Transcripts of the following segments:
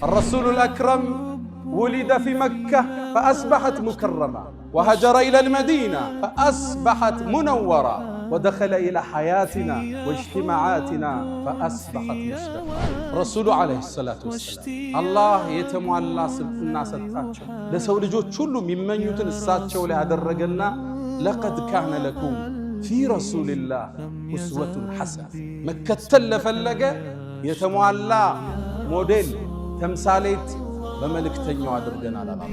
الرسول الأكرم ولد في مكة فأصبحت مكرمة، وهجر إلى المدينة فأصبحت منورة، ودخل إلى حياتنا واجتماعاتنا فأصبحت مسلمة. رسول عليه الصلاة والسلام الله يتموالى الناس التاتشو لسول جو تشلو ممن يتن الساتشو لأدرجنا لقد كان لكم في رسول الله أسوة حسنة. مكة تلفلقة يتموالى موديل تمثاليت بملكتنيو أدرجنا على الله.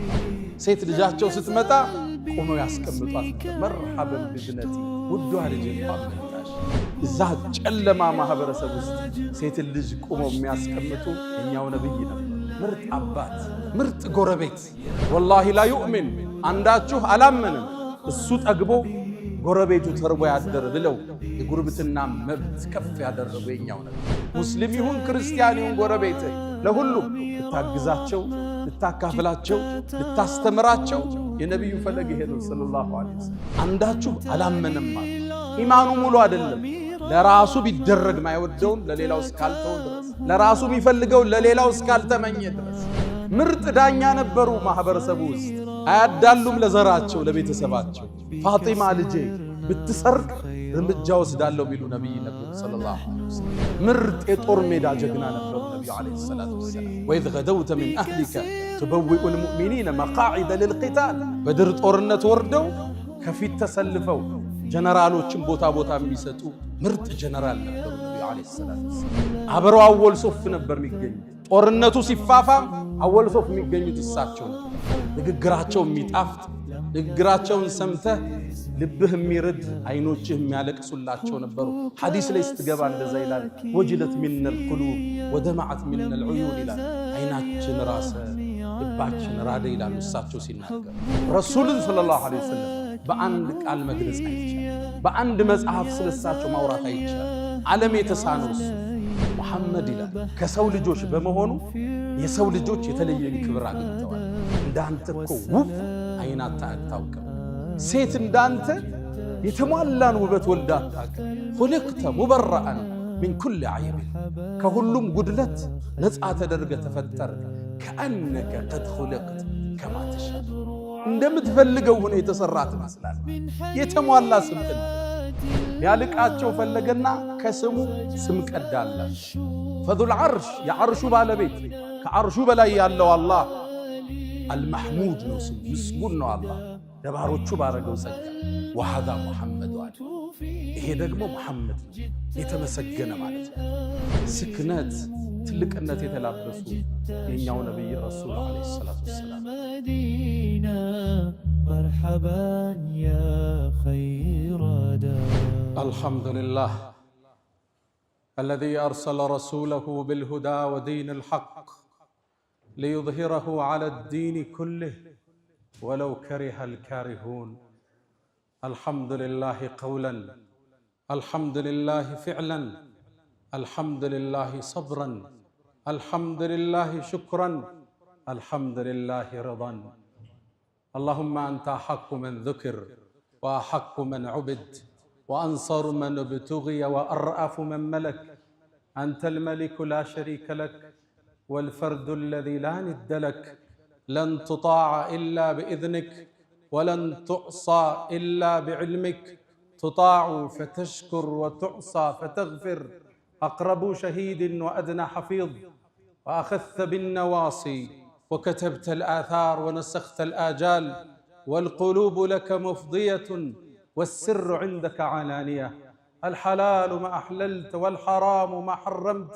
سيد لجاهتشو ستمتا قوموا ياسكمطات مرحبا بابنتي ودوها لجين قابلتاش الزهد جلما ማህበረሰብ ውስጥ ሴት ልጅ ቆመው የሚያስቀምጡ እኛው ነብይ ነው። ምርጥ አባት ምርጥ ጎረቤት والله لا يؤمن አንዳችሁ አላመንም እሱ ጠግቦ ጎረቤቱ ተርቦ ያደረ ብለው የጉርብትና መብት ከፍ ያደረገው የኛው ነብይ። ሙስሊም ይሁን ክርስቲያን ይሁን ጎረቤት ለሁሉም ልታግዛቸው ልታካፍላቸው ልታስተምራቸው የነብዩ ፈለግ ሄደው ሰለላሁ ዐለይሂ ወሰለም። አንዳችሁ አላመነም ኢማኑ ሙሉ አይደለም ለራሱ ቢደረግ ማይወደውን ለሌላው እስካልተው ድረስ ለራሱ ቢፈልገው ለሌላው እስካልተመኘ ድረስ ምርጥ ዳኛ ነበሩ ማህበረሰቡ ውስጥ አያዳሉም ለዘራቸው ለቤተሰባቸው። ፋጢማ ልጄ ብትሰርቅ እርምጃ ወስዳለሁ ቢሉ ነብይ ነብዩ ሰለላሁ ዐለይሂ ወሰለም። ምርጥ የጦር ሜዳ ጀግና ነበሩ ነብዩ ዐለይሂ ሰላቱ ወሰላም። ወኢዝ ገደውተ ሚን አህሊከ تبوئ المؤمنين مقاعد للقتال بدر ጦርነት ወርደው ከፊት ተሰልፈው ጀነራሎችን ቦታ ቦታ የሚሰጡ ምርጥ ጀነራል ነበሩ ነብዩ አለይሂ ሰላቱ ወሰለም። አብረው አወል ሶፍ ነበር የሚገኙ ጦርነቱ ሲፋፋም አወል ሶፍ የሚገኙት እሳቸው ነበር። ንግግራቸው የሚጣፍጥ ንግግራቸውን ሰምተህ ልብህ የሚርድ አይኖችህ የሚያለቅሱላቸው ነበሩ። ሐዲስ ላይ ስትገባ እንደዛ ይላል ወጅለት ሚነል ቁሉብ ወደማዓት ሚነል ዑዩን ይላል። አይናችን ራሰ ልባችን ራደ ይላሉ እሳቸው ሲናገሩ። ረሱልን ሰለላሁ ዐለይሂ ወሰለም በአንድ ቃል መግለጽ አይቻልም። በአንድ መጽሐፍ ስለሳቸው ማውራት አይቻልም። ዓለም የተሳነው እሱ መሐመድ ይላል ከሰው ልጆች በመሆኑ የሰው ልጆች የተለየ ክብር አግኝተዋል። እንዳንተ እኮ ውብ አይናታ አታውቅም። ሴት እንዳንተ የተሟላን ውበት ወልዳ አታውቅም። خلقت مبرأ من كل عيب ከሁሉም ጉድለት ነፃ ተደርገ ተፈጠረ። كأنك قد خلقت كما تشاء እንደምትፈልገው ሆነ የተሰራት መስላል። የተሟላ ስምጥን ያልቃቸው ፈለገና ከስሙ ስም ቀዳላች። فذو العرش የዓርሹ ባለቤት ከዓርሹ በላይ ያለው አላህ المحمود ነው ስሙ ምስጉን ነው አላህ ደባሮቹ ባረገው ጸጋ። وهذا محمد አለ ይሄ ደግሞ መሐመድ የተመሰገነ ማለት ነው። ስክነት ትልቅነት የተላበሱ የኛው ነብይ ረሱል አለይሂ ሰላቱ ወሰላም። مرحبا يا خير دار الحمد لله الذي أرسل رسوله بالهدى ودين الحق ليظهره على الدين كله ولو كره الكارهون. الحمد لله قولا الحمد لله فعلا الحمد لله صبرا الحمد لله شكرا الحمد لله رضا. اللهم أنت أحق من ذكر وأحق من عبد وأنصر من ابتغي وأرأف من ملك. أنت الملك لا شريك لك والفرد الذي لا ند لك. لن تطاع إلا بإذنك ولن تعصى إلا بعلمك. تطاع فتشكر وتعصى فتغفر. أقرب شهيد وأدنى حفيظ. وأخذت بالنواصي وكتبت الآثار ونسخت الآجال. والقلوب لك مفضية والسر عندك علانية. الحلال ما أحللت والحرام ما حرمت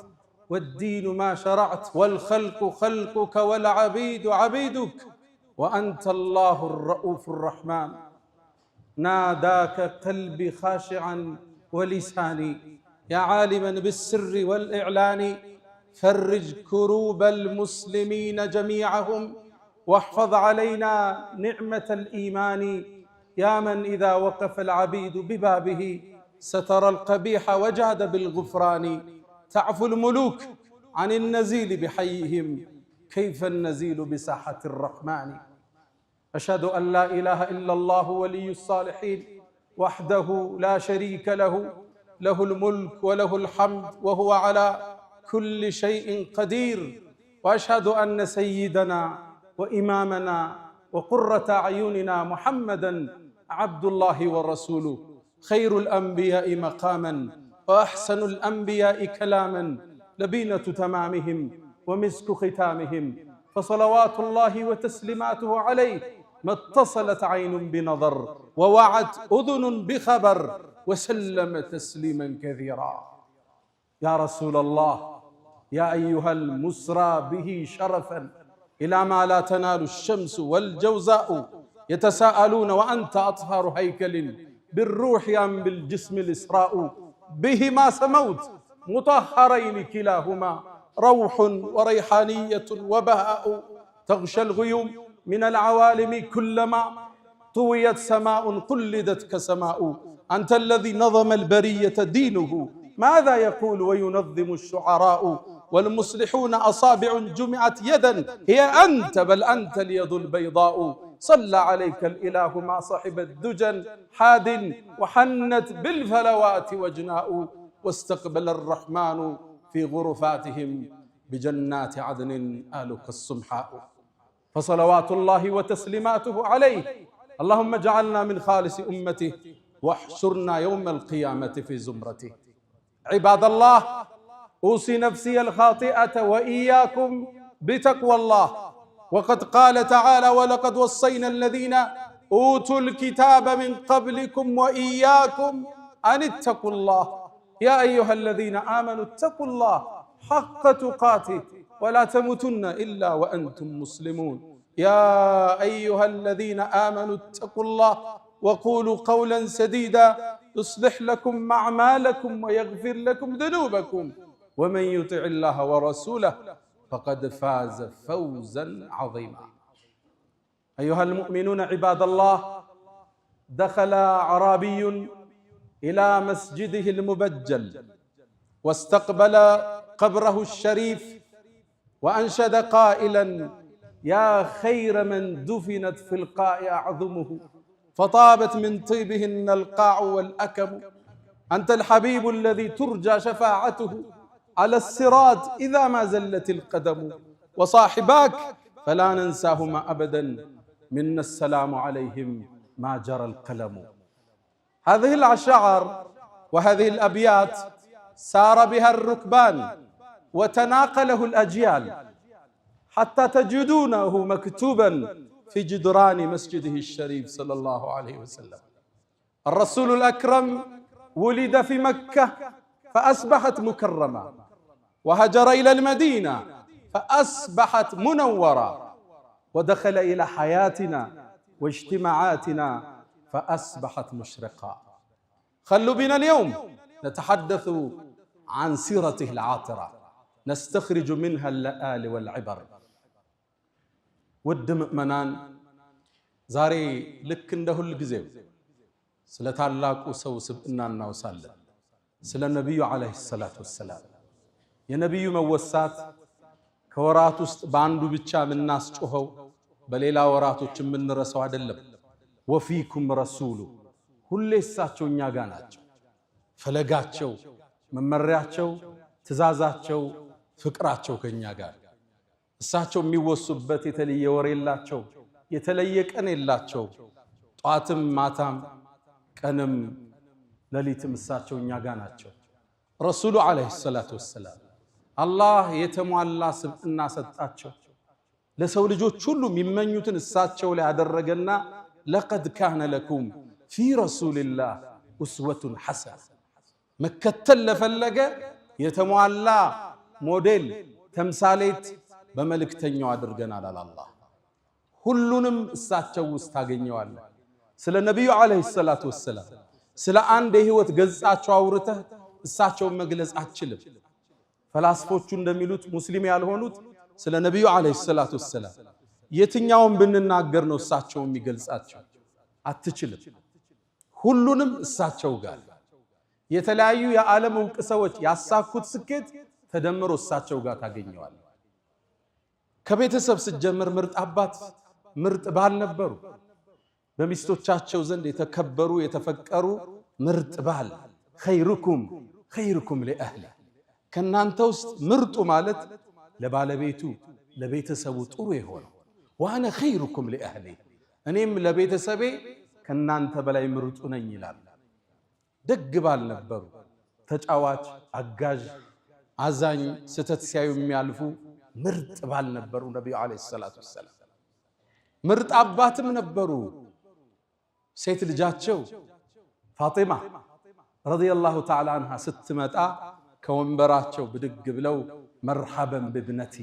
والدين ما شرعت والخلق خلقك والعبيد عبيدك. وأنت الله الرؤوف الرحمن. ناداك قلبي خاشعا ولساني يا عالما بالسر والإعلان. فرج كروب المسلمين جميعهم واحفظ علينا نعمة الإيمان. يا من إذا وقف العبيد ببابه ستر القبيح وجاد بالغفران. تعفو الملوك عن النزيل بحيهم كيف النزيل بساحة الرحمن. أشهد أن لا إله إلا الله ولي الصالحين وحده لا شريك له. له الملك وله الحمد وهو على كل شيء قدير. وأشهد أن سيدنا وإمامنا وقرة أعيننا محمدًا عبد الله ورسوله، خير الأنبياء مقامًا وأحسن الأنبياء كلامًا، لبينة تمامهم ومسك ختامهم، فصلوات الله وتسليماته عليه ما اتصلت عين بنظر ووعت أذن بخبر، وسلم تسليما كثيرا. يا رسول الله، يا أيها المسرى به شرفا إلى ما لا تنال الشمس والجوزاء، يتساءلون وأنت أطهر هيكل بالروح أم بالجسم الإسراء، بهما سموت مطهرين كلاهما، روح وريحانية وبهاء، تغشى الغيوم من العوالم كلما طويت سماء قلدت كسماء، أنت الذي نظم البرية دينه، ماذا يقول وينظم الشعراء، والمصلحون أصابع جمعت يدا، هي أنت بل أنت اليد البيضاء، صلى عليك الإله ما صحب الدجن حاد، وحنت بالفلوات وجناء، واستقبل الرحمن في غرفاتهم بجنات عدن آلك السمحاء، فصلوات الله وتسليماته عليه. اللهم اجعلنا من خالص أمته واحشرنا يوم القيامة في زمرته. عباد الله، أوصي نفسي الخاطئة وإياكم بتقوى الله، وقد قال تعالى: ولقد وصينا الذين أوتوا الكتاب من قبلكم وإياكم أن اتقوا الله، يا أيها الذين آمنوا اتقوا الله حق تقاته ولا تموتن إلا وأنتم مسلمون. يا أيها الذين آمنوا اتقوا الله وقولوا قولا سديدا يصلح لكم أعمالكم ويغفر لكم ذنوبكم، ومن يطع الله ورسوله فقد فاز فوزا عظيما. أيها المؤمنون عباد الله، دخل أعرابي إلى مسجده المبجل واستقبل قبره الشريف وأنشد قائلا: يا خير من دفنت في القاع أعظمه، فطابت من طيبهن القاع والأكم، أنت الحبيب الذي ترجى شفاعته على الصراط إذا ما زلت القدم، وصاحباك فلا ننساهما أبدا، منا السلام عليهم ما جرى القلم. هذه الأشعار وهذه الأبيات سار بها الركبان وتناقله الأجيال حتى تجدونه مكتوبا في جدران مسجده الشريف صلى الله عليه وسلم. الرسول الأكرم ولد في مكة فأصبحت مكرمة، وهجر إلى المدينة فأصبحت منورة، ودخل إلى حياتنا واجتماعاتنا فأصبحت مشرقة. خلوا بنا اليوم نتحدث عن سيرته العاطرة، نستخرج منها اللآل والعبر. ود مؤمنان، زاري لك እንደ ሁል ጊዜው ስለ ታላቁ ሰው ስብዕና እናወሳለን፣ ስለ ነብዩ አለይሂ ሰላቱ ወሰላም። የነብዩ መወሳት ከወራት ውስጥ በአንዱ ብቻ የምናስጮኸው በሌላ ወራቶች የምንረሳው አይደለም። ወፊኩም ረሱሉ፣ ሁሌ እሳቸው እኛ ጋር ናቸው። ፈለጋቸው፣ መመሪያቸው፣ ትእዛዛቸው፣ ፍቅራቸው ከኛ ጋር። እሳቸው የሚወሱበት የተለየ ወር የላቸው፣ የተለየ ቀን የላቸው። ጧትም ማታም ቀንም ሌሊትም እሳቸው እኛ ጋር ናቸው። ረሱሉ አለይሂ ሰላቱ ወሰላም አላህ የተሟላ ስብዕና ሰጣቸው። ለሰው ልጆች ሁሉ የሚመኙትን እሳቸው ላይ ያደረገና ለቀድ ካነ ለኩም ፊ ረሱልላህ ኡስወቱን ሐሰና፣ መከተል ለፈለገ የተሟላ ሞዴል ተምሳሌት በመልእክተኛው አድርገናል አላህ። ሁሉንም እሳቸው ውስጥ ታገኘዋለህ። ስለ ነብዩ አለይሂ ሰላቱ ወሰላም ስለ አንድ የህይወት ገጻቸው አውርተህ እሳቸውን መግለጽ አትችልም። ፈላስፎቹ እንደሚሉት ሙስሊም ያልሆኑት ስለ ነብዩ አለይሂ ሰላቱ ወሰላም የትኛውን ብንናገር ነው እሳቸው የሚገልጻቸው? አትችልም። ሁሉንም እሳቸው ጋር የተለያዩ የዓለም ዕውቅ ሰዎች ያሳኩት ስኬት ተደምሮ እሳቸው ጋር ታገኘዋለህ። ከቤተሰብ ስትጀምር ምርጥ አባት ምርጥ ባል ነበሩ። በሚስቶቻቸው ዘንድ የተከበሩ የተፈቀሩ ምርጥ ባል። ኸይሩኩም ኸይሩኩም ሊአህሊ፣ ከናንተ ውስጥ ምርጡ ማለት ለባለቤቱ ለቤተሰቡ ጥሩ የሆነው ወአነ ኸይሩኩም ሊአህሊ እኔም ለቤተሰቤ ከናንተ በላይ ምርጡ ነኝ ይላል። ደግ ባል ነበሩ፣ ተጫዋች፣ አጋዥ፣ አዛኝ፣ ስተት ሲያዩ የሚያልፉ ምርጥ ባል ነበሩ ነብዩ አለይሂ ሰላቱ ወሰለም። ምርጥ አባትም ነበሩ። ሴት ልጃቸው ፋጢማ ረዲየላሁ ተዓላ አንሃ ስትመጣ ከወንበራቸው ብድግ ብለው መርሐበን ብብነቲ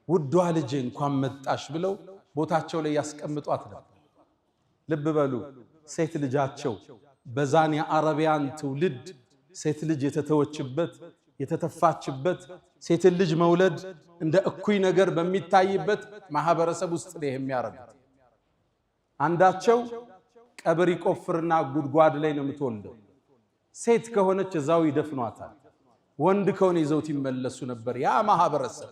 ውዷ ልጅ እንኳን መጣሽ ብለው ቦታቸው ላይ ያስቀምጧት ነበር። ልብ በሉ ሴት ልጃቸው በዛን የአረቢያን ትውልድ ሴት ልጅ የተተወችበት የተተፋችበት ሴት ልጅ መውለድ እንደ እኩይ ነገር በሚታይበት ማህበረሰብ ውስጥ ነው የሚያረጉት። አንዳቸው ቀብር ይቆፍርና ጉድጓድ ላይ ነው የምትወልደው። ሴት ከሆነች እዛው ይደፍኗታል። ወንድ ከሆነ ይዘውት ይመለሱ ነበር ያ ማህበረሰብ።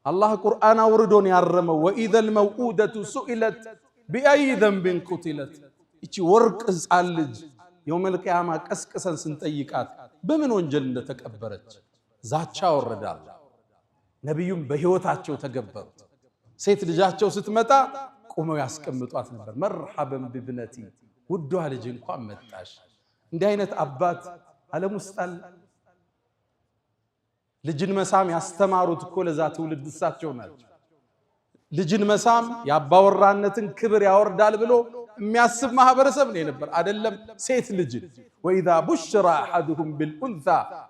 አላህ ቁርአን አውርዶን ያረመው ወኢዘል መውኡደቱ ሱኢለት ቢአይ ዘንብን ቁቲለት። እቺ ወርቅ ሕፃን ልጅ የውመል ቂያማ ቀስቅሰን ስንጠይቃት በምን ወንጀል እንደተቀበረች ዛቻ ወረዳል። ነቢዩም በህይወታቸው ተገበሩት። ሴት ልጃቸው ስትመጣ ቆመው ያስቀምጧት ነበር። መርሐበን ብብነቲ ውዷ ልጅ እንኳን መጣሽ። እንዲህ አይነት አባት ዓለም ውስጥ አለ? ልጅን መሳም ያስተማሩት እኮ ለዛ ትውልድ እሳቸው ናቸው። ልጅን መሳም የአባወራነትን ክብር ያወርዳል ብሎ የሚያስብ ማህበረሰብ ነው የነበር። አይደለም ሴት ልጅን ወኢዛ ቡሽራ አሐዱሁም ቢልኡንሳ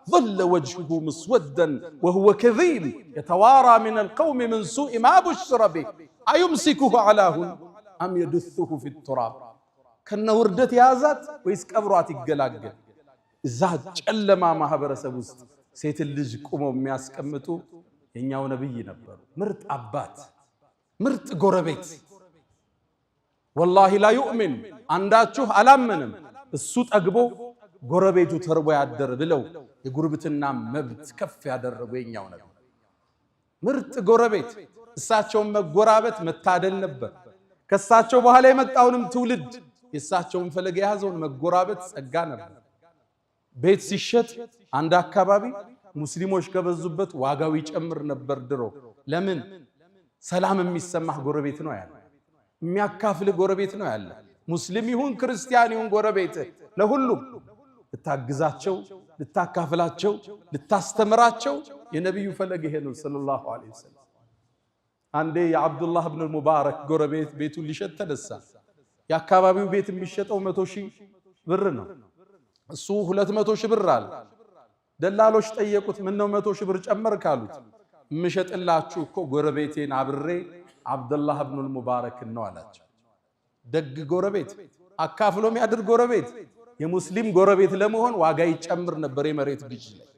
ظل وجهه مسودا وهو كظيم يتوارى من القوم من سوء ما بشر به أيمسكه على هون أم يدثه في التراب ከነ ውርደት ያዛት ወይስ ቀብሯት ይገላገል? እዛ ጨለማ ማህበረሰብ ውስጥ ሴት ልጅ ቆመው የሚያስቀምጡ የኛው ነብይ ነበሩ። ምርጥ አባት፣ ምርጥ ጎረቤት። ወላሂ ላ ዩእሚን አንዳችሁ አላመንም እሱ ጠግቦ ጎረቤቱ ተርቦ ያደረ ብለው የጉርብትና መብት ከፍ ያደረጉ የኛው ነብይ ምርጥ ጎረቤት። እሳቸውን መጎራበት መታደል ነበር። ከሳቸው በኋላ የመጣውንም ትውልድ የሳቸውን ፈለግ የያዘውን መጎራበት ጸጋ ነበር። ቤት ሲሸጥ አንድ አካባቢ ሙስሊሞች ከበዙበት ዋጋው ይጨምር ነበር ድሮ። ለምን? ሰላም የሚሰማህ ጎረቤት ነው ያለ፣ የሚያካፍል ጎረቤት ነው ያለ። ሙስሊም ይሁን ክርስቲያን ይሁን ጎረቤት ለሁሉም ልታግዛቸው፣ ልታካፍላቸው፣ ልታስተምራቸው የነብዩ ፈለግ ይሄ ነው ሰለላሁ ዐለይሂ ወሰለም። አንዴ የአብዱላህ ኢብኑ ሙባረክ ጎረቤት ቤቱን ሊሸጥ ተነሳ። የአካባቢው ቤት የሚሸጠው 100,000 ብር ነው። እሱ 200,000 ብር አለ። ደላሎች ጠየቁት፣ ምን ነው 100,000 ብር ጨመር ካሉት፣ የምሸጥላችሁ እኮ ጎረቤቴን አብሬ አብዱላህ ኢብኑ ሙባረክ ነው አላቸው። ደግ ጎረቤት፣ አካፍሎ የሚያድር ጎረቤት። የሙስሊም ጎረቤት ለመሆን ዋጋ ይጨምር ነበር የመሬት ግዢ ላይ።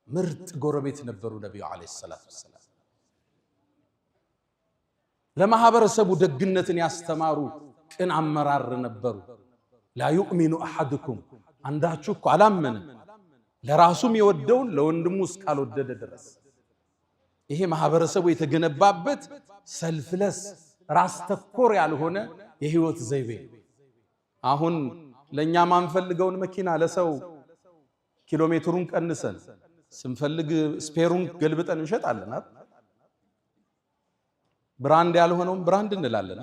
ምርጥ ጎረቤት ነበሩ ነብዩ አለይሂ ሰላቱ ወሰላም። ለማህበረሰቡ ደግነትን ያስተማሩ ቅን አመራር ነበሩ። ላ ዩእሚኑ አሐድኩም አንዳችሁ እኮ አላመንም ለራሱም የወደውን ለወንድሙ እስካልወደደ ድረስ። ይሄ ማህበረሰቡ የተገነባበት ሰልፍለስ ራስ ተኮር ያልሆነ የህይወት ዘይቤ። አሁን ለኛ ማንፈልገውን መኪና ለሰው ኪሎሜትሩን ቀንሰን ስንፈልግ ስፔሩን ገልብጠን እንሸጣለን። ብራንድ ያልሆነውን ብራንድ እንላለን።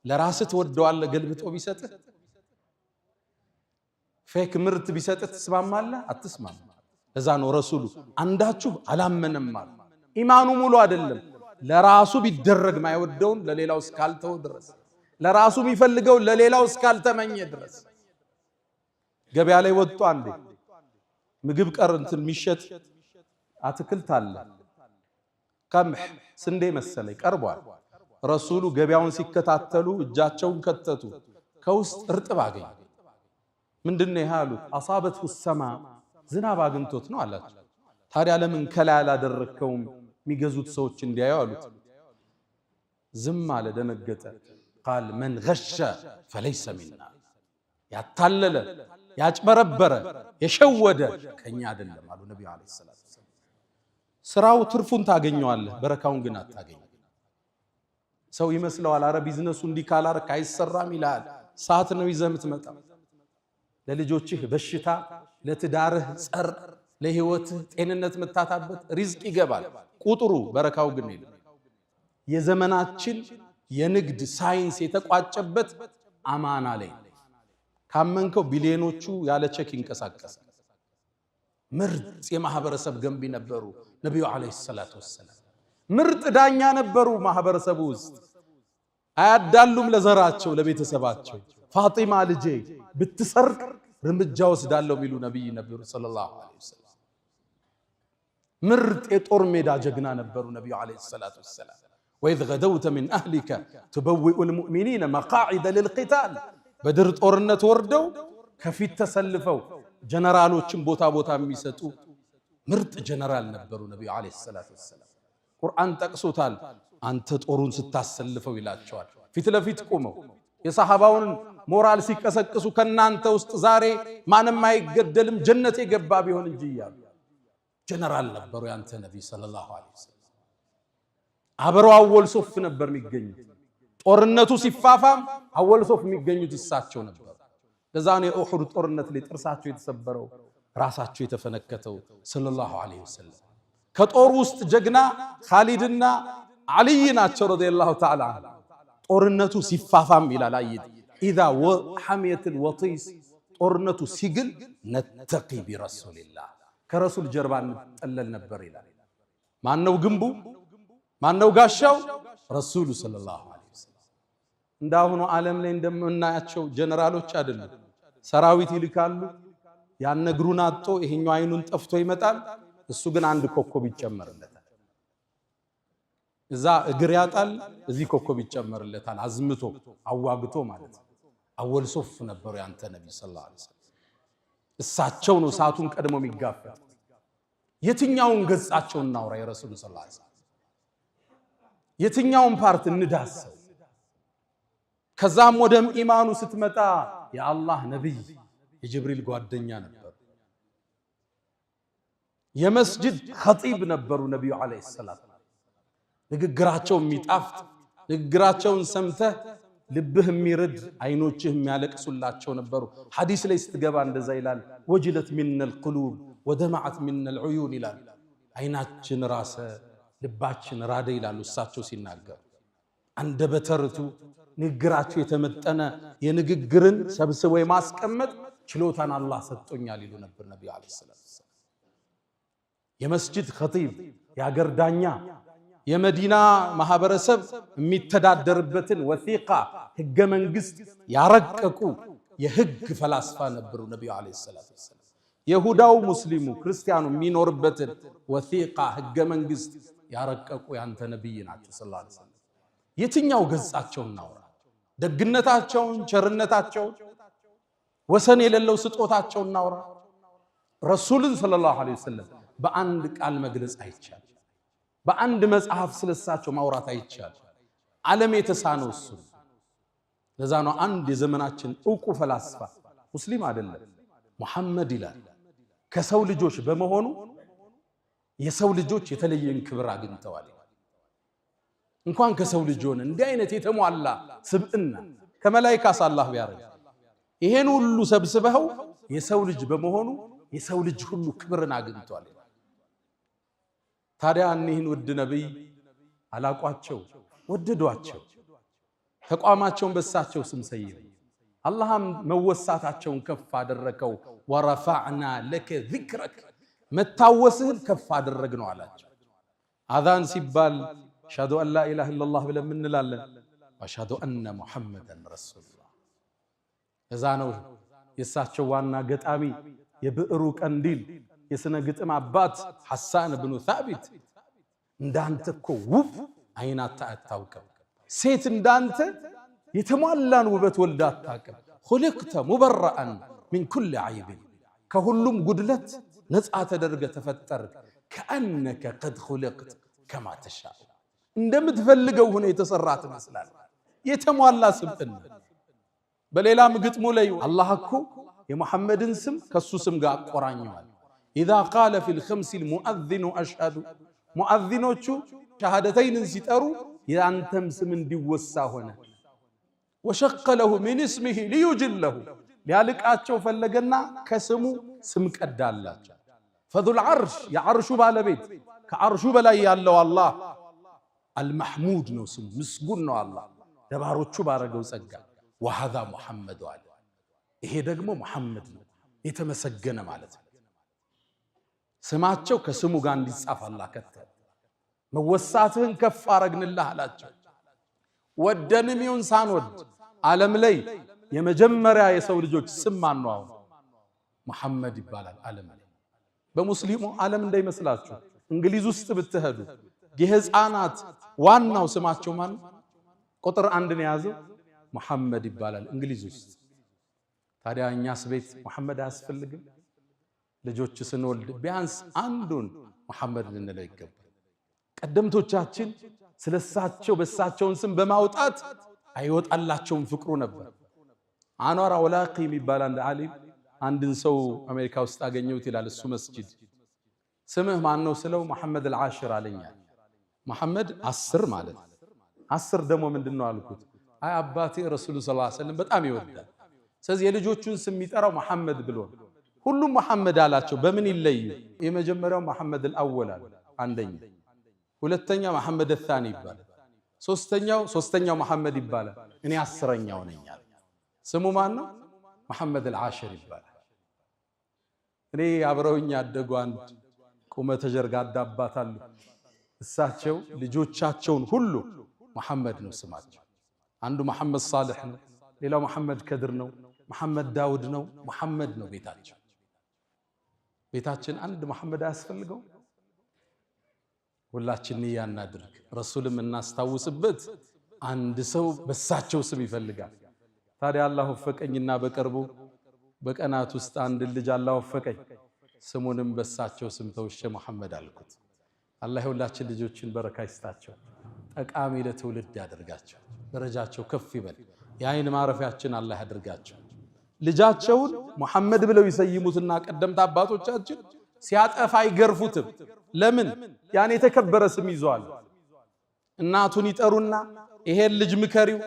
ለራስህ ትወደዋለህ ገልብጦ ቢሰጥህ። ፌክ ምርት ቢሰጥህ ትስማማለህ? አትስማማ። ለዛ ነው ረሱሉ አንዳችሁ አላመነም ማለት ኢማኑ ሙሉ አይደለም። ለራሱ ቢደረግ ማይወደውን ለሌላው እስካልተው ድረስ፣ ለራሱ የሚፈልገው ለሌላው እስካልተመኘ ድረስ። ገበያ ላይ ወጡ አንዴ ምግብ ቀርንትን የሚሸጥ አትክልት አለ። ቀምህ ስንዴ መሰለኝ ቀርቧል። ረሱሉ ገበያውን ሲከታተሉ እጃቸውን ከተቱ። ከውስጥ እርጥብ አገኙ። ምንድነው ይሄ አሉት። አሳበቱ ሰማ ዝናብ አግኝቶት ነው አላቸው። ታዲያ ለምን ከላይ አላደረከውም የሚገዙት ሰዎች እንዲያዩ አሉት። ዝም አለ፣ ደነገጠ። ቃል መን ገሸ ፈለይሰ ሚና ያታለለ ያጭበረበረ የሸወደ ከኛ አይደለም አሉ ነብዩ አለይሂ ሰላቱ ወሰለም። ስራው ትርፉን ታገኘዋለህ፣ በረካውን ግን አታገኝ። ሰው ይመስለዋል አረ ቢዝነሱ እንዲህ ካላረክ አይሰራም ይላል። ሰዓት ነው ይዘህ የምትመጣው። ለልጆችህ በሽታ፣ ለትዳርህ ጸር፣ ለህይወትህ ጤንነት መታታበት ሪዝቅ ይገባል። ቁጥሩ በረካው ግን የዘመናችን የንግድ ሳይንስ የተቋጨበት አማና ላይ ካመንከው ቢሊዮኖቹ ያለ ቼክ ይንቀሳቀሳል። ምርጥ የማህበረሰብ ገንቢ ነበሩ ነብዩ አለይሂ ሰላቱ ወሰለም። ምርጥ ዳኛ ነበሩ ማህበረሰቡ ውስጥ። አያዳሉም ለዘራቸው ለቤተሰባቸው። ፋጢማ ልጄ ብትሰርቅ እርምጃ ወስዳለሁ ሚሉ ነብይ ነበሩ ሰለላሁ ዐለይሂ ወሰለም። ምርጥ የጦር ሜዳ ጀግና ነበሩ ነብዩ አለይሂ ሰላቱ ወሰለም። ወኢዝ ገደውተ ሚን አህሊከ ቱበዊኡል ሙእሚኒነ መቃዒደ ሊልቂታል። በድር ጦርነት ወርደው ከፊት ተሰልፈው ጀነራሎችን ቦታ ቦታ የሚሰጡ ምርጥ ጀነራል ነበሩ ነብዩ አለይሂ ሰላቱ ወሰለም። ቁርአን ጠቅሶታል። አንተ ጦሩን ስታሰልፈው ይላቸዋል። ፊት ለፊት ቆመው የሰሃባውን ሞራል ሲቀሰቅሱ ከናንተ ውስጥ ዛሬ ማንም አይገደልም ጀነት የገባ ቢሆን እንጂ ይያሉ ጀነራል ነበሩ ያንተ ነብይ ሰለላሁ ዐለይሂ ወሰለም። አብረው አወል ሶፍ ነበር የሚገኙት። ጦርነቱ ሲፋፋም አወል ሶፍ የሚገኙት እሳቸው ነበር። ለዛ ነው የኡሁድ ጦርነት ላይ ጥርሳቸው የተሰበረው ራሳቸው የተፈነከተው ሰለላሁ ዐለይሂ ወሰለም። ከጦር ውስጥ ጀግና ኻሊድና አልይ ናቸው ረዲየላሁ ተዓላ ዐንሁ። ጦርነቱ ሲፋፋም ይላል አይት ኢዛ ሐሚየቱል ወጢስ ጦርነቱ ሲግል ነተቂ ቢረሱልላህ ከረሱል ጀርባ እንጠለል ነበር ይላል። ማነው ግንቡ? ማነው ጋሻው? ረሱሉ ሰለላሁ ዐለይሂ ወሰለም። እንዳሁኑ ዓለም ላይ እንደምናያቸው ጀነራሎች አይደሉም። ሰራዊት ይልካሉ። ያን እግሩን አጥቶ ይሄኛው አይኑን ጠፍቶ ይመጣል። እሱ ግን አንድ ኮከብ ይጨመርለታል። እዛ እግር ያጣል፣ እዚህ ኮከብ ይጨመርለታል። አዝምቶ አዋግቶ ማለት ነው። አወል ሶፍ ነበሩ ያንተ ነብይ ሰለላሁ ዐለይሂ ወሰለም። እሳቸው ነው ሰዓቱን ቀድሞ የሚጋፈጥ። የትኛውን ገጻቸውን እናውራ የረሱል ሰለላሁ ዐለይሂ ወሰለም? የትኛውን ፓርት እንዳሰው? ከዛም ወደ ኢማኑ ስትመጣ የአላህ ነብይ የጅብሪል ጓደኛ ነበሩ። የመስጂድ ኸጢብ ነበሩ ነብዩ አለይሂ ሰላም። ንግግራቸው የሚጣፍጥ ንግግራቸውን ሰምተህ ልብህ የሚርድ አይኖችህ የሚያለቅሱላቸው ነበሩ። ሐዲስ ላይ ስትገባ እንደዛ ይላል ወጅለት ሚነል ቁሉብ ወደማዓት ሚነል ዑዩን ይላል። አይናችን ራሰ ልባችን ራደ ይላሉ እሳቸው ሲናገሩ። አንደበተ ርቱዕ ንግግራቸው የተመጠነ የንግግርን ሰብስቦ የማስቀመጥ ችሎታን አላህ ሰጥቶኛል ይሉ ነበር ነብዩ አለይሂ ሰላም። የመስጂድ ኸጢብ የአገር ዳኛ የመዲና ማህበረሰብ የሚተዳደርበትን ወሲቃ ህገ መንግስት ያረቀቁ የህግ ፈላስፋ ነበሩ ነብዩ አለይሂ ሰላቱ ወሰለም። ይሁዳው ሙስሊሙ ክርስቲያኑ የሚኖርበትን ወሲቃ ህገ መንግስት ያረቀቁ ያንተ ነብይ ናቸው ሰለላሁ ዐለይሂ ወሰለም። የትኛው ገጻቸውን እናውራ? ደግነታቸውን፣ ቸርነታቸውን፣ ወሰን የሌለው ስጦታቸውን እናውራ? ረሱልን ሰለላሁ ዐለይሂ ወሰለም በአንድ ቃል መግለጽ አይቻልም። በአንድ መጽሐፍ ስለሳቸው ማውራት አይቻልም። ዓለም የተሳነው እሱ። ለዛ ነው አንድ የዘመናችን ዕውቁ ፈላስፋ ሙስሊም አይደለም ሙሐመድ ይላል ከሰው ልጆች በመሆኑ የሰው ልጆች የተለየን ክብር አግኝተዋል። እንኳን ከሰው ልጅ ሆነ እንዲህ አይነት የተሟላ ስብዕና ከመላእክት አላህ ቢያረግ ይሄን ሁሉ ሰብስበው የሰው ልጅ በመሆኑ የሰው ልጅ ሁሉ ክብርን አግኝቷል። ታዲያ እኒህን ውድ ነብይ አላቋቸው ወደዷቸው። ተቋማቸውን በሳቸው ስም ሰየሙ። አላህም መወሳታቸውን ከፍ አደረከው። ወረፈዕና ለከ ዚክረክ መታወስህን ከፍ አደረግ ነው አላቸው። አዛን ሲባል አሽሀዱ አን ላ ኢላሃ ኢለላህ ብለን እንላለን። ወአሽሀዱ አነ ሙሐመደን ረሱሉላህ። እዛ ነው የእሳቸው ዋና ገጣሚ የብዕሩ ቀንዲል የስነ ግጥም አባት ሐሳን ብኑ ሳቢት እንዳንተ እኮ ውብ አይናታ አታውቅም፣ ሴት እንዳንተ የተሟላን ውበት ወልዳ አታውቅም። ኹልቅተ ሙበረአን ሚን ኩል ዐይብ ከሁሉም ጉድለት ነፃ ተደርገ ተፈጠር። ከአነከ ቀድ ኹልቅት ከማ ተሻእ እንደምትፈልገው ሆነ የተሰራ ትመስላል። የተሟላ ስብዕና። በሌላም ግጥሙ ላይ አላህ እኮ የሙሐመድን ስም ከሱ ስም ጋር አቆራኘዋል። ኢዛ ቃለ ፊል ኸምሲል ሙአዚኑ አሽሀዱ ሙአዚኖቹ ሸሃደተይንን ሲጠሩ የአንተም ስም እንዲወሳ ሆነ። ወሸቀ ለሁ ሚን እስሚሂ ሊዩጅለሁ ሊያልቃቸው ፈለገና ከስሙ ስም ቀዳላቸው። ፈዙል ዐርሽ የዐርሹ ባለቤት ከአርሹ በላይ ያለው አላህ አልመሕሙድ ነው ስሙ፣ ምስጉን ነው አላህ ለባሮቹ ባረገው ጸጋ። ወሃዛ ሙሐመድ አለ፣ ይሄ ደግሞ ሙሐመድ ነው የተመሰገነ ማለት ነው። ስማቸው ከስሙ ጋር እንዲጻፍ አላህ ከተለ። መወሳትህን ከፍ አረግንልህ አላቸው። ወደንም ይሁን ሳንወድ ዓለም ላይ የመጀመሪያ የሰው ልጆች ስም ማን ነው? አሁን ሙሐመድ ይባላል ዓለም ላይ። በሙስሊሙ ዓለም እንዳይመስላችሁ እንግሊዝ ውስጥ ብትሄዱ የህፃናት ዋናው ስማቸው ማን ቁጥር 1 ነው የያዘው? ሙሐመድ ይባላል እንግሊዝ ውስጥ። ታዲያ እኛስ ቤት ሙሐመድ አያስፈልግም? ልጆች ስንወልድ ቢያንስ አንዱን ሙሐመድ ልንለው ይገባል። ቀደምቶቻችን ስለሳቸው በሳቸውን ስም በማውጣት አይወጣላቸውም ፍቅሩ ነበር። አንዋር አውላቂ የሚባል አንድ ዓሊም አንድን ሰው አሜሪካ ውስጥ አገኘሁት ይላል። እሱ መስጂድ ስምህ ማን ነው ስለው መሐመድ አልዓሽር አለኛል። መሐመድ 10 ማለት 10 ደግሞ ምንድነው አልኩት። አይ አባቴ ረሱል ሰለላሁ ዐለይሂ ወሰለም በጣም ይወዳል፣ ስለዚህ የልጆቹን ስም የሚጠራው መሐመድ ብሎ ሁሉም መሐመድ አላቸው። በምን ይለዩ? የመጀመሪያው መሐመድ አልአወል አለ አንደኛ፣ ሁለተኛ መሐመድ الثاني ይባላል፣ ሶስተኛው መሐመድ ይባላል። እኔ 10ኛው ነኝ አለ። ስሙ ማን ነው? መሐመድ አልዓሽር ይባላል። እኔ አብረውኝ ያደጉ አንድ ቁመተ ጀርጋዳ አባት አሉ። እሳቸው ልጆቻቸውን ሁሉ መሐመድ ነው ስማቸው። አንዱ መሐመድ ሳልሕ ነው፣ ሌላው መሐመድ ከድር ነው፣ መሐመድ ዳውድ ነው፣ መሐመድ ነው ቤታቸው። ቤታችን አንድ መሐመድ አያስፈልገው? ሁላችን ንያ እናድርግ፣ ረሱልም እናስታውስበት። አንድ ሰው በሳቸው ስም ይፈልጋል። ታዲያ አላህ ወፈቀኝና በቅርቡ በቀናት ውስጥ አንድ ልጅ አላህ ወፈቀኝ፣ ስሙንም በሳቸው ስም ተውሼ መሐመድ አልኩት። አላህ ሁላችን ልጆችን በረካ ይስጣቸው፣ ጠቃሚ ለትውልድ ያደርጋቸው፣ ደረጃቸው ከፍ ይበል፣ የአይን ማረፊያችን አላህ ያደርጋቸው። ልጃቸውን መሐመድ ብለው ይሰይሙትና ቀደምት አባቶቻችን ሲያጠፋ አይገርፉትም። ለምን? ያን የተከበረ ስም ይዟል። እናቱን ይጠሩና ይሄን ልጅ ምከሪው፣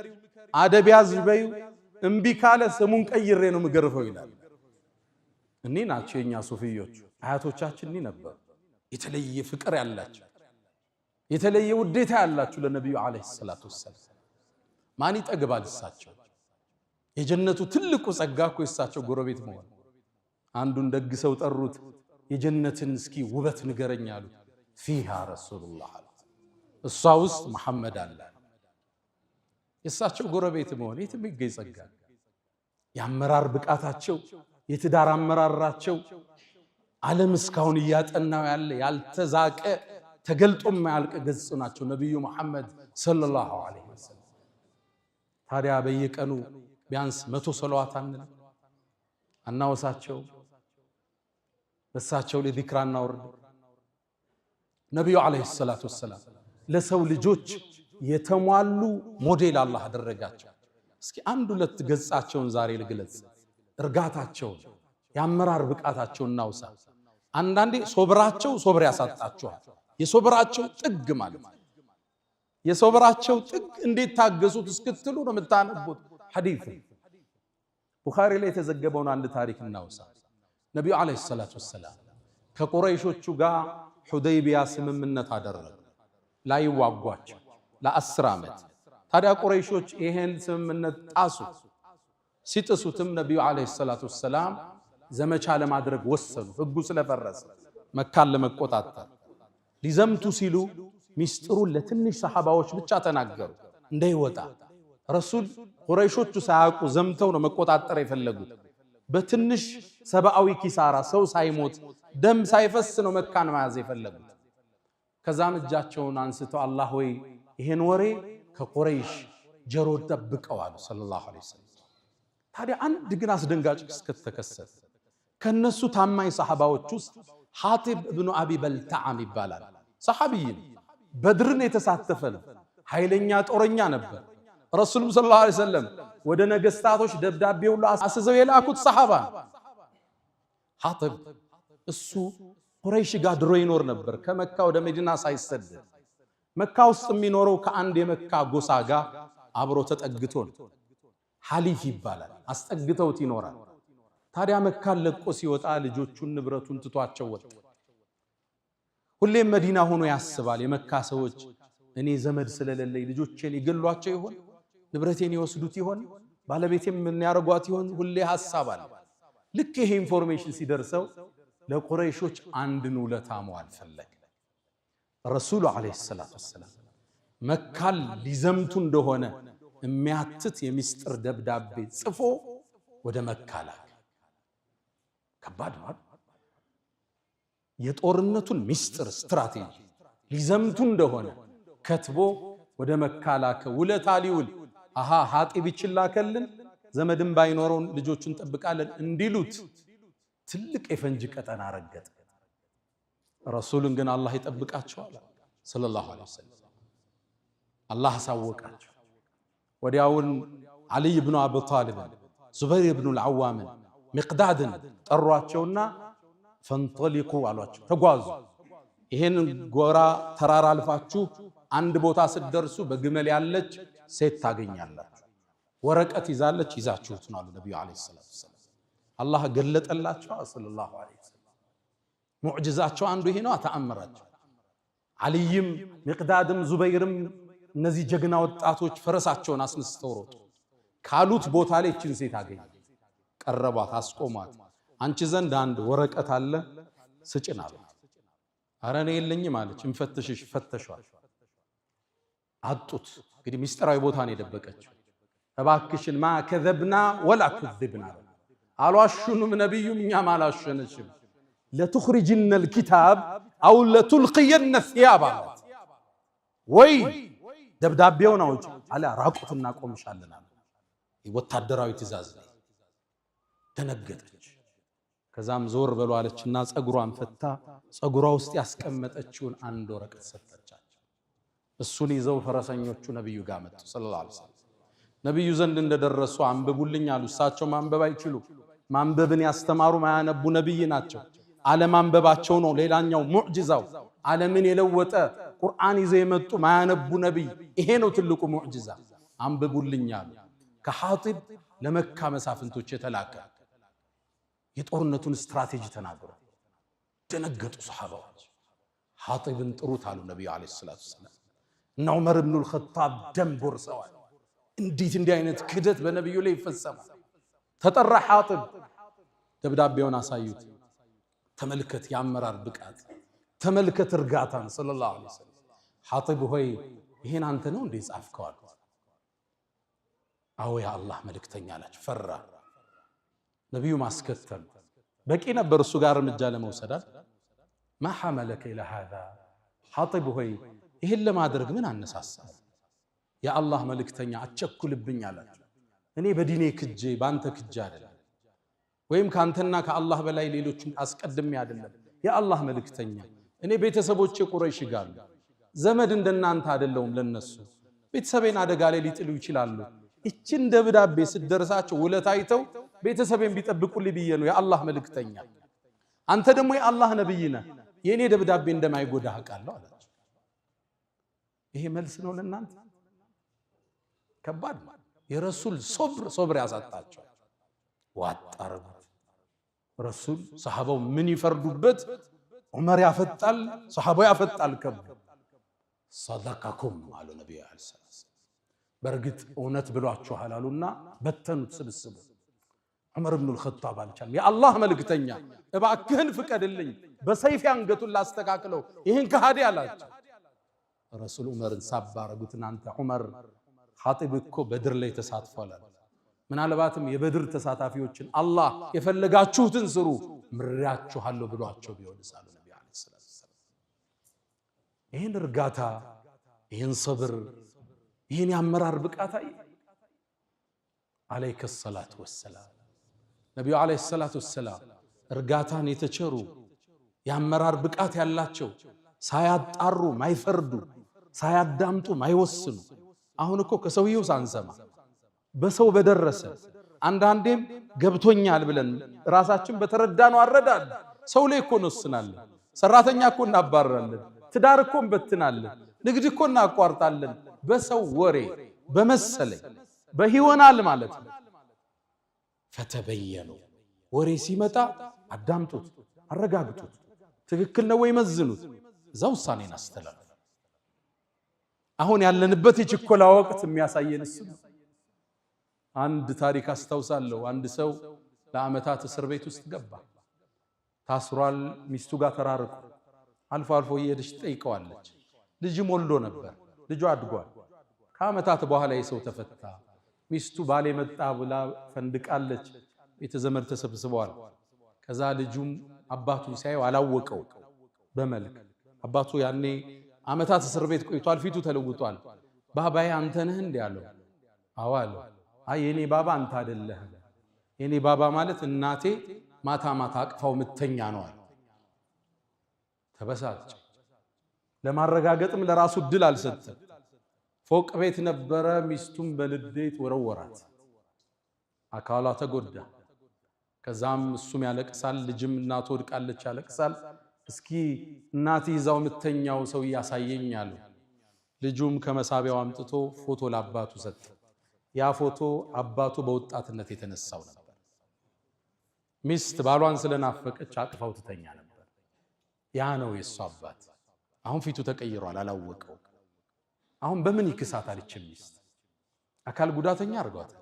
አደብ ያዝ በይው፣ እምቢ ካለ ስሙን ቀይሬ ነው ምገርፈው ይላል። እኔ ናቸው የኛ ሱፊዮች አያቶቻችን እኔ ነበሩ። የተለየ ፍቅር ያላቸው የተለየ ውዴታ ያላቸው ለነብዩ አለይሂ ሰላቱ ወሰለም። ማን ይጠግባል እሳቸው? የጀነቱ ትልቁ ጸጋ እኮ እሳቸው ጎረቤት መሆን። አንዱን ደግ ሰው ጠሩት፣ የጀነትን እስኪ ውበት ንገረኝ አሉ። ፊሃ ረሱሉላህ እሷ ውስጥ መሐመድ አለ። የእሳቸው ጎረቤት መሆን የትም ይገኝ ጸጋ። የአመራር ብቃታቸው፣ የትዳር አመራራቸው ዓለም እስካሁን እያጠናው ያለ ያልተዛቀ ተገልጦ የማያልቅ ገጽ ናቸው ነብዩ መሐመድ ሰለላሁ ዐለይሂ ወሰለም። ታዲያ በየቀኑ ቢያንስ 100 ሰለዋት አናወሳቸው፣ በሳቸው ላይ ዚክር እናወርድ። ነብዩ ዐለይሂ ሰላቱ ወሰላም ለሰው ልጆች የተሟሉ ሞዴል አላህ አደረጋቸው። እስኪ አንድ ሁለት ገጻቸውን ዛሬ ልግለጽ። እርጋታቸውን፣ የአመራር ብቃታቸውን እናውሳ። አንዳንዴ ሶብራቸው ሶብር ያሳጣቸዋል። የሶብራቸው ጥግ ማለት የሶብራቸው ጥግ እንዴት ታገሱት እስክትሉ ነው የምታነቡት። ሐዲስ ቡኻሪ ላይ የተዘገበውን አንድ ታሪክ እናውሳ። ነብዩ አለይሂ ሰላቱ ወሰላም ከቁረይሾቹ ጋር ሁደይቢያ ስምምነት አደረጉ ላይዋጓቸው ለ10 ዓመት። ታዲያ ቁረይሾች ይሄን ስምምነት ጣሱ። ሲጥሱትም ነብዩ አለይሂ ሰላቱ ወሰላም ዘመቻ ለማድረግ ወሰኑ። ህጉ ስለፈረሰ መካን ለመቆጣጠር ሊዘምቱ ሲሉ ሚስጥሩን ለትንሽ ሰሃባዎች ብቻ ተናገሩ እንዳይወጣ። ረሱል ቁረይሾቹ ሳያውቁ ዘምተው ነው መቆጣጠር የፈለጉት። በትንሽ ሰብአዊ ኪሳራ ሰው ሳይሞት ደም ሳይፈስ ነው መካን መያዝ የፈለጉት። ከዛም እጃቸውን አንስተው አላህ ወይ ይሄን ወሬ ከቁረይሽ ጀሮ ጠብቀው አሉ ሰለላሁ ዐለይሂ ወሰለም። ታዲያ አንድ ግን አስደንጋጭ ክስተት ተከሰተ። ከነሱ ታማኝ ሰሃባዎች ውስጥ ሐቲብ ኢብኑ አቢ በልተዓም ይባላል። ሰሃቢይ በድርን የተሳተፈ ነው። ኃይለኛ ጦረኛ ነበር። ረሱሉም ሰለላሁ ዐለይሂ ወሰለም ወደ ነገስታቶች ደብዳቤ ሁሉ አስዘው የላኩት ሰሃባ። ሐቲብ እሱ ቁረይሽ ጋር ድሮ ይኖር ነበር። ከመካ ወደ መዲና ሳይሰደድ መካ ውስጥ የሚኖረው ከአንድ የመካ ጎሳ ጋር አብሮ ተጠግቶ ነው። ሐሊፍ ይባላል። አስጠግተውት ይኖራል። ታዲያ መካን ለቆ ሲወጣ ልጆቹን ንብረቱን ትቷቸው ወጣ። ሁሌም መዲና ሆኖ ያስባል የመካ ሰዎች እኔ ዘመድ ስለሌለኝ ልጆቼን ይገሏቸው ይሆን ንብረቴን ይወስዱት ይሆን ባለቤቴም ምን ያርጓት ይሆን ሁሌ ሐሳብ አለ ልክ ይሄ ኢንፎርሜሽን ሲደርሰው ለቁረይሾች አንድን ውለታ መዋል ፈለገ ረሱሉ አለይሂ ሰላቱ ወሰለም መካል ሊዘምቱ እንደሆነ የሚያትት የሚስጥር ደብዳቤ ጽፎ ወደ መካ ላከ ከባድ ነው የጦርነቱን ሚስጥር ስትራቴጂ ሊዘምቱ እንደሆነ ከትቦ ወደ መካ ላከ ውለታ ሊውል ሐጢብ ይችላከልን ዘመድም ባይኖረው ልጆቹን ጠብቃለን እንዲሉት ትልቅ የፈንጅ ቀጠና ረገጠ ረሱልን ግን አላህ ይጠብቃቸዋል ሰለላሁ ዐለይሂ ወሰለም አላህ ሳወቃቸው ወዲያውን አሊ ኢብኑ አቢ ጣሊብ ዙበይር ኢብኑ አልዓዋም ሚቅዳድን ጠሯቸውና ፈንጠሊቁ አሏቸው ተጓዙ ይሄን ጎራ ተራራ አልፋችሁ አንድ ቦታ ስትደርሱ በግመል ያለች ሴት ታገኛላችሁ ወረቀት ይዛለች ይዛችሁት ነው አሉ ነብዩ አለይሂ ሰላቱ ወሰለም አላህ ገለጠላቸው ሰለላሁ ዐለይሂ ወሰለም ሙዕጂዛቸው አንዱ ይሄ ነው ተአምራቸው አልይም ሚቅዳድም ዙበይርም እነዚህ ጀግና ወጣቶች ፈረሳቸውን አስነስተው ሮጡ ካሉት ቦታ ላይ እቺን ሴት አገኙ ቀረቧት አስቆሟት አንቺ ዘንድ አንድ ወረቀት አለ ስጭን አሉ አረኔ የለኝም አለች እንፈትሽሽ ፈተሿል አጡት እንግዲህ ሚስጥራዊ ቦታ ነው የደበቀችው ተባክሽን ማ ከذبنا ولا كذبنا አልዋሹንም ነብዩም እኛም አላሸነሽም ለትخرجن الكتاب او لتلقين الثياب ወይ ደብዳቤውን አውጪ አለ ራቁትና ቆምሻለና ወታደራዊ ትእዛዝ ነው ተነገጠች ከዛም ዞር በሉ አለችና ጸጉሯን ፈታ ጸጉሯ ውስጥ ያስቀመጠችውን አንድ ወረቀት ሰጠቻቸው እሱን ይዘው ፈረሰኞቹ ነብዩ ጋር መጡ ሰለላሁ ዐለይሂ ወሰለም ነብዩ ዘንድ እንደደረሱ አንብቡልኝ አሉ እሳቸው ማንበብ አይችሉ ማንበብን ያስተማሩ ማያነቡ ነብይ ናቸው አለማንበባቸው ነው ሌላኛው ሙዕጂዛው ዓለምን የለወጠ ቁርአን ይዘው የመጡ ማያነቡ ነብይ ይሄ ነው ትልቁ ሙዕጂዛ አንብቡልኝ አሉ ከሐጢብ ለመካ መሳፍንቶች የተላከ የጦርነቱን ስትራቴጂ ተናገሩ ደነገጡ ሱሐባዎች ሐጢብን ጥሩት አሉ ነብዩ አለይሂ ሰላቱ ወሰለም እና ዑመር ኢብኑ አልኸጣብ ደም ጎርሰዋል እንዴት እንዲህ አይነት ክደት በነብዩ ላይ ይፈጸማል ተጠራ ሐጢብ ደብዳቤውን አሳዩት ተመልከት ያመራር ብቃት ተመልከት እርጋታን ሰለላሁ ዐለይሂ ወሰለም ሐጢብ ሆይ ይሄን አንተ ነው እንዴ ጻፍከው አሉት አዎ ያ አላህ መልእክተኛ አላችሁ ፈራ ነብዩ ማስከተል በቂ ነበር እሱ ጋር እርምጃ ለመውሰድ ما حملك الى هذا ሐጢብ ሆይ ይሄን ለማድረግ ምን አነሳሳ ያ አላህ መልእክተኛ አቸኩልብኝ አላችሁ እኔ በዲኔ ክጄ ባንተ ክጄ አይደለም ወይም ካንተና ከአላህ በላይ ሌሎችን አስቀድሜ አይደለም ያ አላህ መልእክተኛ እኔ ቤተሰቦቼ ቁረይሽ ጋር ዘመድ እንደናንተ አይደለም ለነሱ ቤተሰቤን አደጋ ላይ ሊጥሉ ይችላሉ እቺን ደብዳቤ ሲደርሳቸው ውለታይተው ቤተሰቤን ቢጠብቁልኝ ብዬ ነው ያ አላህ መልእክተኛ አንተ ደግሞ ያ አላህ ነብይ ነህ የኔ ደብዳቤ እንደማይጎዳ አውቃለሁ አላቸው ይሄ መልስ ነው ለናንተ ከባድ የረሱል ሶብር ያሳጣቸው ዋጣረጉት ረሱል ሰሃባው ምን ይፈርዱበት ዑመር ያፈጣል ሰሃባው ያፈጣል ከብ ሰደቀኩም አሉ ነብዩ አለይሂ ሰላም በርግጥ እውነት ብሏችኋል አሉና በተኑት ስብስቡ ዑመር ኢብኑ አልኸጣብ አልቻለም ያ አላህ መልእክተኛ እባክህን ፍቀድልኝ በሰይፍ አንገቱን ላስተካክለው ይሄን ከሃዲ አላቸው ረሱል ዑመርን ሳባረጉት እናንተ ዑመር ሐጢብ እኮ በድር ላይ ተሳትፏል ምናልባትም የበድር ተሳታፊዎችን አላህ የፈለጋችሁትን ስሩ ምራችኋለሁ ብሏቸው ቢሆንሳሉ ነብዩ አለይሂ ሰላም ይሄን እርጋታ ይሄን ሰብር ይሄን ያመራር ብቃታይ አለይከ ሰላቱ ወሰላም ነብዩ አለይሂ ሰላቱ ወሰላም እርጋታን የተቸሩ ያመራር ብቃት ያላቸው ሳያጣሩ ማይፈርዱ ሳያዳምጡ ማይወስኑ አሁን እኮ ከሰውየው ሳንሰማ በሰው በደረሰ አንዳንዴም ገብቶኛል ብለን ራሳችን በተረዳነው አረዳል ሰው ላይ እኮ እንወስናለን ሰራተኛ እኮ እናባረራለን ትዳር እኮ እንበትናለን ንግድ እኮ እናቋርጣለን በሰው ወሬ በመሰለኝ በህይወናል ማለት ነው ፈተበየኑ ወሬ ሲመጣ አዳምጡት አረጋግጡት ትክክል ነው ወይ መዝኑት እዛው ውሳኔን አስተላልፍ። አሁን ያለንበት የችኮላ ወቅት የሚያሳየን እሱ ነው። አንድ ታሪክ አስታውሳለሁ። አንድ ሰው ለዓመታት እስር ቤት ውስጥ ገባ። ታስሯል። ሚስቱ ጋር ተራርቆ አልፎ አልፎ እየሄደች ትጠይቀዋለች። ልጅም ወልዶ ነበር። ልጁ አድጓል። ከዓመታት በኋላ የሰው ተፈታ። ሚስቱ ባሌ መጣ ብላ ፈንድቃለች። ቤተ ዘመድ ተሰብስበዋል። ከዛ ልጁም አባቱ ሲያየው አላወቀው በመልክ። አባቱ ያኔ ዓመታት እስር ቤት ቆይቷል። ፊቱ ተለውጧል። ባባዬ አንተ ነህ እንዴ አለው። አዎ አለው። አይ የኔ ባባ አንተ አይደለህም። የኔ ባባ ማለት እናቴ ማታ ማታ አቅፋው ምተኛ ነው አለ። ተበሳጨ። ለማረጋገጥም ለራሱ ድል አልሰጠም። ፎቅ ቤት ነበረ። ሚስቱም በልዴት ወረወራት። አካሏ ተጎዳ። ከዛም እሱም ያለቅሳል። ልጅም እናቱ ወድቃለች ያለቅሳል። እስኪ እናት ይዛው ምተኛው ሰው ያሳየኝ አለ። ልጁም ከመሳቢያው አምጥቶ ፎቶ ለአባቱ ሰጠ። ያ ፎቶ አባቱ በወጣትነት የተነሳው ነበር። ሚስት ባሏን ስለናፈቀች አቅፋው ትተኛ ነበር። ያ ነው የሱ አባት። አሁን ፊቱ ተቀይሯል፣ አላወቀው። አሁን በምን ይክሳታል? እቺ ሚስት አካል ጉዳተኛ አርጓታል።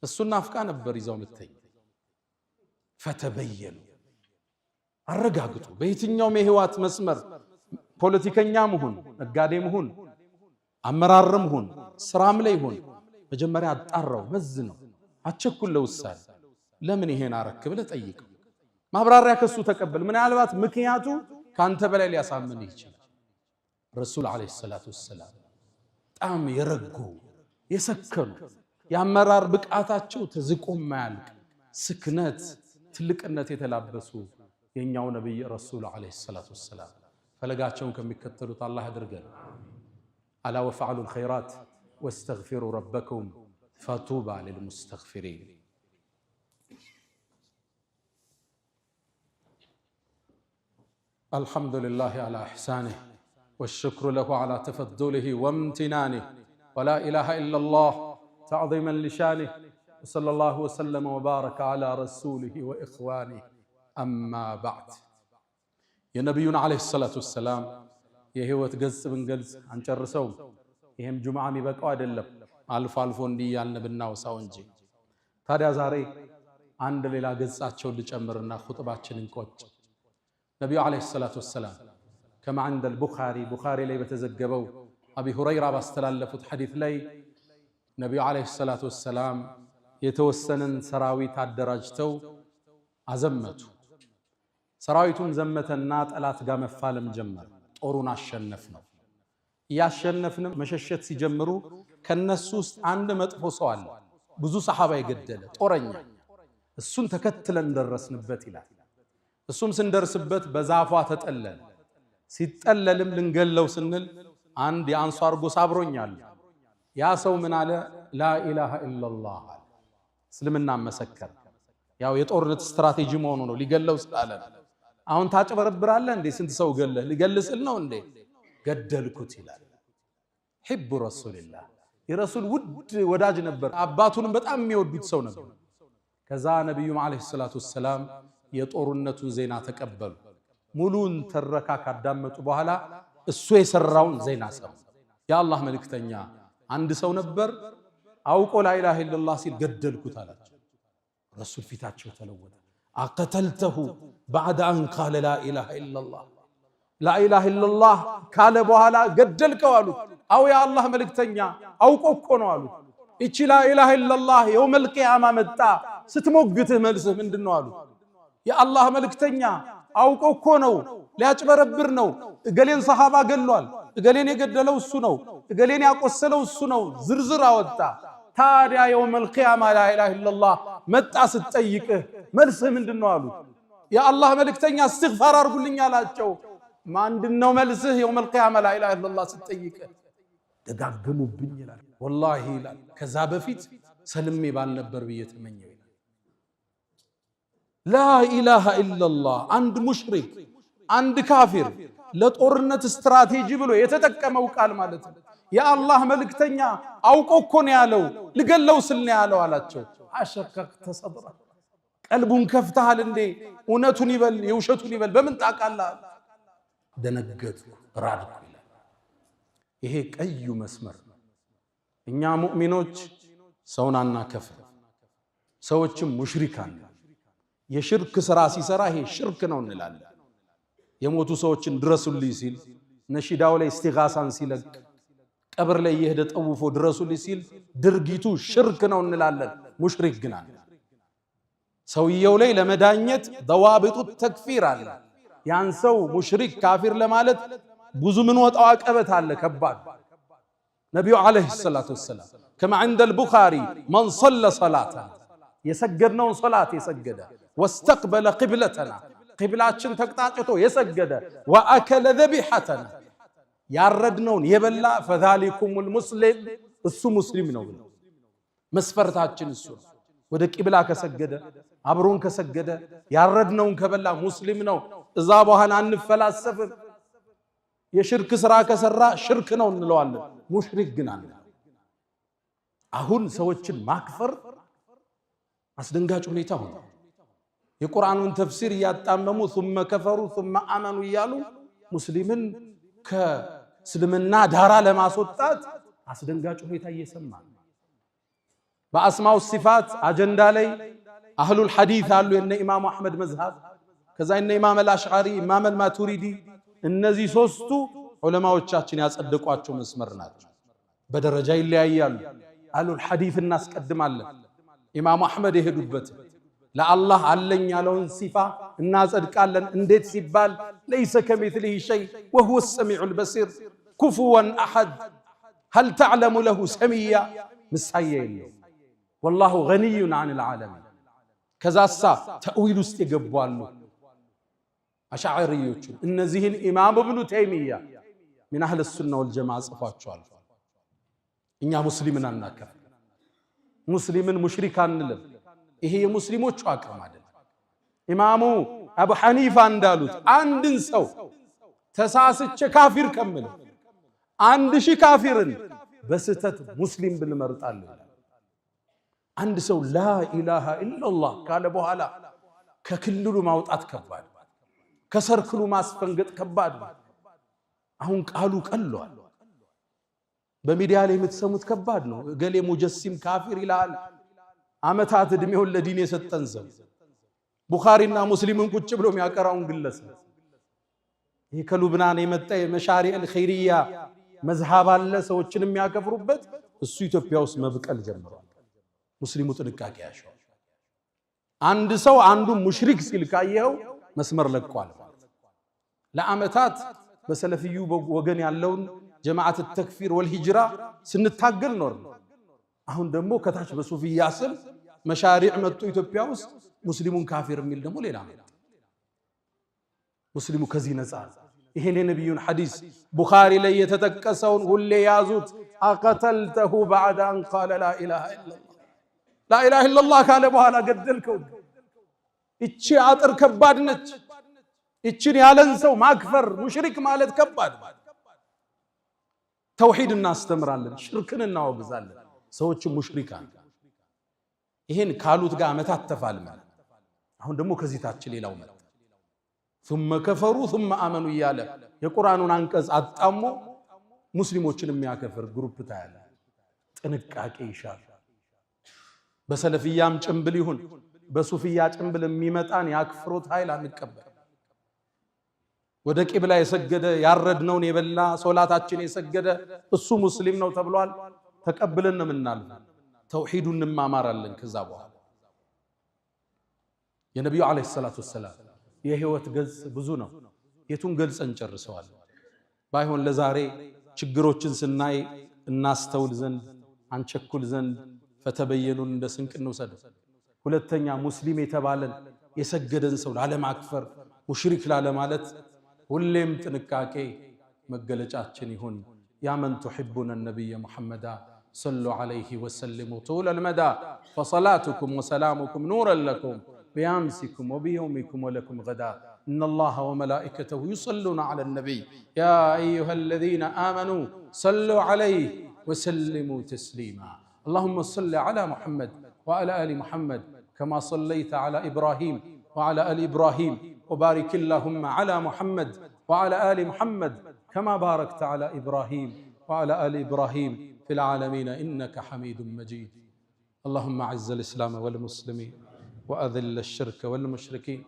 እሱን ናፍቃ ነበር ይዛው ምተኛ። ፈተበየኑ አረጋግጡ። በየትኛውም የህይወት መስመር ፖለቲከኛም ሁን፣ ነጋዴም ሁን፣ አመራርም ሁን፣ ስራም ላይ ሁን፣ መጀመሪያ አጣራው፣ መዝነው፣ አቸኩል ለውሳኔ። ለምን ይሄን አረክ ብለህ ጠይቀው። ማብራሪያ ከሱ ተቀበል። ምናልባት ምክንያቱ ካንተ በላይ ሊያሳምን ይችላል። ረሱል አለይሂ ሰላቱ ወሰላም በጣም የረጉ የሰከኑ የአመራር ብቃታቸው ተዝቆ ማያልቅ ስክነት ትልቅነት የተላበሱ የኛው ነብይ ረሱል አለይሂ ሰላቱ ወሰላም ፈለጋቸውን ከሚከተሉት አላህ ያድርገን። አላ ወፈዐሉ الخيرات واستغفروا ربكم فطوبى للمستغفرين። الحمد لله على إحسانه والشكر له على تفضله وامتنانه ولا إله إلا الله تعظيما لشانه وصلى الله وسلم وبارك على رسوله وإخوانه أما بعد. يا نبينا عليه الصلاة والسلام የህይወት ገጽ ብንገልጽ አንጨርሰውም። ይሄም ጁምዓ የሚበቃው አይደለም፣ አልፎ አልፎ እንዲህ ያልን ብናወሳው እንጂ። ታዲያ ዛሬ አንድ ሌላ ገጻቸውን ልጨምርና ኹጥባችንን ቆጭ። ነቢዩ ዓለይሂ ሰላቱ ወሰላም ከማ عند البخاري ቡኻሪ ላይ በተዘገበው አቢ ሁረይራ ባስተላለፉት ሐዲስ ላይ ነቢዩ ዓለይሂ ሰላቱ ወሰላም የተወሰነን ሰራዊት አደራጅተው አዘመቱ። ሰራዊቱን ዘመተና ጠላት ጋር መፋለም ጀመረ። ጦሩን አሸነፍ ነው። ያሸነፍንም መሸሸት ሲጀምሩ ከነሱ ውስጥ አንድ መጥፎ ሰው አለ፣ ብዙ ሰሃባ የገደለ ጦረኛ። እሱን ተከትለን ደረስንበት ይላል። እሱም ስንደርስበት በዛፏ ተጠለለ። ሲጠለልም ልንገለው ስንል አንድ የአንሷር ጎሳ አብሮኛል። ያ ሰው ምን አለ? ላኢላሃ ኢላላህ አለ። እስልምና መሰከረ። ያው የጦርነት ስትራቴጂ መሆኑ ነው። ሊገለው ስላለ አሁን ታጭበረብራለህ እንዴ? ስንት ሰው ገለህ? ሊገልስል ነው እንዴ? ገደልኩት ይላል። ሒቡ ረሱልላህ የረሱል ውድ ወዳጅ ነበር። አባቱንም በጣም የሚወዱት ሰው ነበር። ከዛ ነብዩም አለይሂ ሰላቱ ወሰላም የጦርነቱን ዜና ተቀበሉ። ሙሉን ተረካ ካዳመጡ በኋላ እሱ የሰራውን ዜና ሰሙ። የአላህ መልእክተኛ አንድ ሰው ነበር አውቆ ላኢላሃ ኢላላህ ሲል ገደልኩት አላቸው። ረሱል ፊታቸው ተለወጠ። አቀተልተሁ ባዕደ አን ቃለ ላኢላሃ ኢላላህ ላኢላሃ ኢላላህ ካለ በኋላ ገደልከው አሉት። አው የአላህ መልእክተኛ አውቆ እኮ ነው አሉት። እቺ ላኢላሃ ኢላላህ የውመል ቂያማ መጣ ስትሞግትህ መልስህ ምንድነው አሉት። የአላህ መልእክተኛ አውቆ እኮ ነው፣ ሊያጭበረብር ነው። እገሌን ሰሃባ ገሏል፣ እገሌን የገደለው እሱ ነው፣ እገሌን ያቆሰለው እሱ ነው፣ ዝርዝር አወጣ። ታዲያ የውመል ቂያማ ላኢላሃ ኢላላህ መጣ ስትጠይቅህ መልስህ ምንድነው አሉት። የአላህ መልእክተኛ እስትግፋር አድርጉልኝ አላቸው። ምንድነው መልስህ? የውመል ቂያማ ላኢላሃ ኢላላህ ስትጠይቅህ ደጋግሙብኝ ይላል። ወላሂ ይላል ከዛ በፊት ሰልሜ ባልነበር ብዬ ተመኘው ይላል። ላኢላሃ ኢላላህ አንድ ሙሽሪክ አንድ ካፊር ለጦርነት ስትራቴጂ ብሎ የተጠቀመው ቃል ማለት ነው። የአላህ መልእክተኛ አውቆ እኮ ነው ያለው፣ ልገለው ስል ነው ያለው አላቸው። አሸከክተ ሰድራ ቀልቡን ከፍተሃል እንዴ? እውነቱን ይበል የውሸቱን ይበል በምን ታውቃለህ? ደነገጥኩ ራድኩ ይላል። ይሄ ቀዩ መስመር ነው። እኛ ሙእሚኖች ሰውን አናከፍር፣ ሰዎችም ሙሽሪካን የሽርክ ስራ ሲሰራ ይሄ ሽርክ ነው እንላለን። የሞቱ ሰዎችን ድረሱልኝ ሲል ነሺዳው ላይ እስቲጋሳን ሲለቅ ቀብር ላይ የሄደ ጠውፎ ድረሱልኝ ሲል ድርጊቱ ሽርክ ነው እንላለን። ሙሽሪክ ግን አለ። ሰውየው ላይ ለመዳኘት ضوابط ተክፊር አለ። ያን ሰው ሙሽሪክ ካፊር ለማለት ብዙ ምን ወጣው አቀበት አለ ከባድ። ነብዩ አለይሂ ሰላቱ ወሰላም كما عند البخاري من صلى صلاتنا የሰገድነውን ሶላት የሰገደ واستقبل قبلتنا قبلاتችን ተቅጣጭቶ የሰገደ واكل ذبيحتنا ያረድነውን የበላ فذلكم المسلم እሱ ሙስሊም ነው ብለው መስፈርታችን እሱ ወደ ቂብላ ከሰገደ አብሮን ከሰገደ ያረድነውን ከበላ ሙስሊም ነው። እዛ በኋላ አንፈላሰፍም። የሽርክ ስራ ከሰራ ሽርክ ነው እንለዋለን። ሙሽሪክ ግን አለ። አሁን ሰዎችን ማክፈር አስደንጋጭ ሁኔታ ሆነ። የቁርአኑን ተፍሲር እያጣመሙ ثم كفروا ثم آمنوا እያሉ ሙስሊምን ከእስልምና ዳራ ለማስወጣት አስደንጋጭ ሁኔታ እየሰማ በአስማው ሲፋት አጀንዳ ላይ አህሉል ሐዲስ አሉ። የነ ኢማሙ አህመድ መዝሃብ፣ ከዛ የነ ኢማም አልአሽዓሪ፣ ኢማም አልማቱሪዲ፣ እነዚህ ሶስቱ ዑለማዎቻችን ያጸደቋቸው መስመር ናቸው። በደረጃ ይለያያሉ። አህሉል ሐዲስ እናስቀድማለን። ኢማሙ አህመድ የሄዱበት ለአላህ አለኝ ያለውን ሲፋ እናጸድቃለን። እንዴት ሲባል ለይሰ ከሚስሊሂ ሸይ ወሁወ ሰሚዑል በሲር ኩፉወን አሐድ هل تعلم له سميا ምሳያ የለው والله غني عن العالمين። ከዛሳ ተእዊል ውስጥ ይገባሉ አሽዓሪዮቹ። እነዚህን ኢማም ኢብኑ ተይሚያ من اهل السنه والجماعه ጽፏቸዋል። እኛ ሙስሊምን አናከፍ፣ ሙስሊምን ሙሽሪክ አንልም። ይሄ የሙስሊሞቹ አቅም አይደለም። ኢማሙ አቡ ሐኒፋ እንዳሉት አንድን ሰው ተሳስቼ ካፊር ከምል 1000 ካፊርን በስተት ሙስሊም ብንመርጣለሁ። አንድ ሰው ላ ኢላሃ ኢላላህ ካለ በኋላ ከክልሉ ማውጣት ከባድ፣ ከሰርክሉ ማስፈንገጥ ከባድ። አሁን ቃሉ ቀሏል። በሚዲያ ላይ የምትሰሙት ከባድ ነው። እገሌ ሙጀሲም ካፊር ይላል። አመታት እድሜውን ለዲን የሰጠን ሰው ቡኻሪና ሙስሊምን ቁጭ ብሎ የሚያቀራውን ግለሰብ ይህ ከሉብናን የመጣ የመሻሪዕ አልኸይሪያ መዝሃብ አለ ሰዎችን የሚያከፍሩበት። እሱ ኢትዮጵያ ውስጥ መብቀል ጀምሯል። ሙስሊሙ ጥንቃቄ ያሻው። አንድ ሰው አንዱ ሙሽሪክ ሲል ካየው መስመር ለቋል። ለአመታት በሰለፊዩ ወገን ያለውን ጀማዓት ተክፊር ወልሂጅራ ስንታገል ኖር። አሁን ደግሞ ከታች በሱፊያ ስም መሻሪዕ መጡ ኢትዮጵያ ውስጥ ሙስሊሙን ካፊር የሚል ደግሞ ሌላ ነው። ሙስሊሙ ከዚህ ነፃ። ይሄን የነብዩን ሐዲስ ቡኻሪ ላይ የተጠቀሰውን ሁሌ ያዙት። አቀተልተሁ بعد ان قال لا اله الا الله لا اله الا الله ካለ በኋላ ገደልከው። እቺ አጥር ከባድ ነች። እቺን ያለን ሰው ማክፈር ሙሽሪክ ማለት ከባድ። ተውሂድ እናስተምራለን፣ ሽርክን እናወግዛለን። ሰዎች ሙሽሪካን ይሄን ካሉት ጋር አመታት ተፋልመን አሁን ደግሞ ከዚህ ታች ሌላው መጣ። ثم كفروا ثم آمنوا እያለ የቁርአኑን አንቀጽ አጣሞ ሙስሊሞችን የሚያከፍር ግሩፕ ታያለ። ጥንቃቄ ይሻል። በሰለፊያም ጭምብል ይሁን በሱፊያ ጭምብል የሚመጣን ያክፍሩት ኃይል አንቀበል። ወደ ቂብላ የሰገደ ያረድነውን የበላ ሶላታችን የሰገደ እሱ ሙስሊም ነው ተብሏል። ተቀብለን ነው የምናልፈው። ተውሂዱን እንማማራለን። ከዛ በኋላ የነብዩ አለይሂ ሰላቱ ወሰላም የህይወት ገጽ ብዙ ነው። የቱን ገልጸን ጨርሰዋል? ባይሆን ለዛሬ ችግሮችን ስናይ እናስተውል ዘንድ አንቸኩል ዘንድ ፈተበየኑን እንደ ስንቅ እንውሰድ። ሁለተኛ ሙስሊም የተባለን የሰገደን ሰው ላለማክፈር ሙሽሪክ ላለማለት ሁሌም ጥንቃቄ መገለጫችን ይሁን። ያ መን تحبون النبي محمد صلوا عليه وسلموا طول المدى فصلاتكم وسلامكم نورا لكم بأمسكم وبيومكم ولكم غدا إن الله وملائكته يصلون على النبي يا أيها الذين آمنوا صلوا عليه وسلموا تسليما اللهم صل على محمد وعلى آل محمد كما صليت على إبراهيم وعلى آل إبراهيم وبارك اللهم على محمد وعلى آل محمد كما باركت على إبراهيم وعلى آل إبراهيم في العالمين إنك حميد مجيد. اللهم أعز الإسلام والمسلمين وأذل الشرك والمشركين.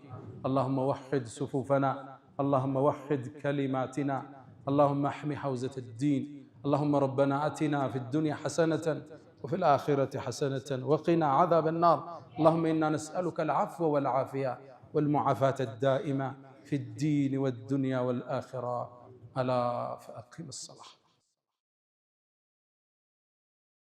اللهم وحد صفوفنا، اللهم وحد كلماتنا، اللهم احمِ حوزة الدين. اللهم ربنا آتنا في الدنيا حسنة وفي الآخرة حسنة وقنا عذاب النار. اللهم إنا نسألك العفو والعافية والمعافاة الدائمة في الدين والدنيا والآخرة. ألا فأقم الصلاة.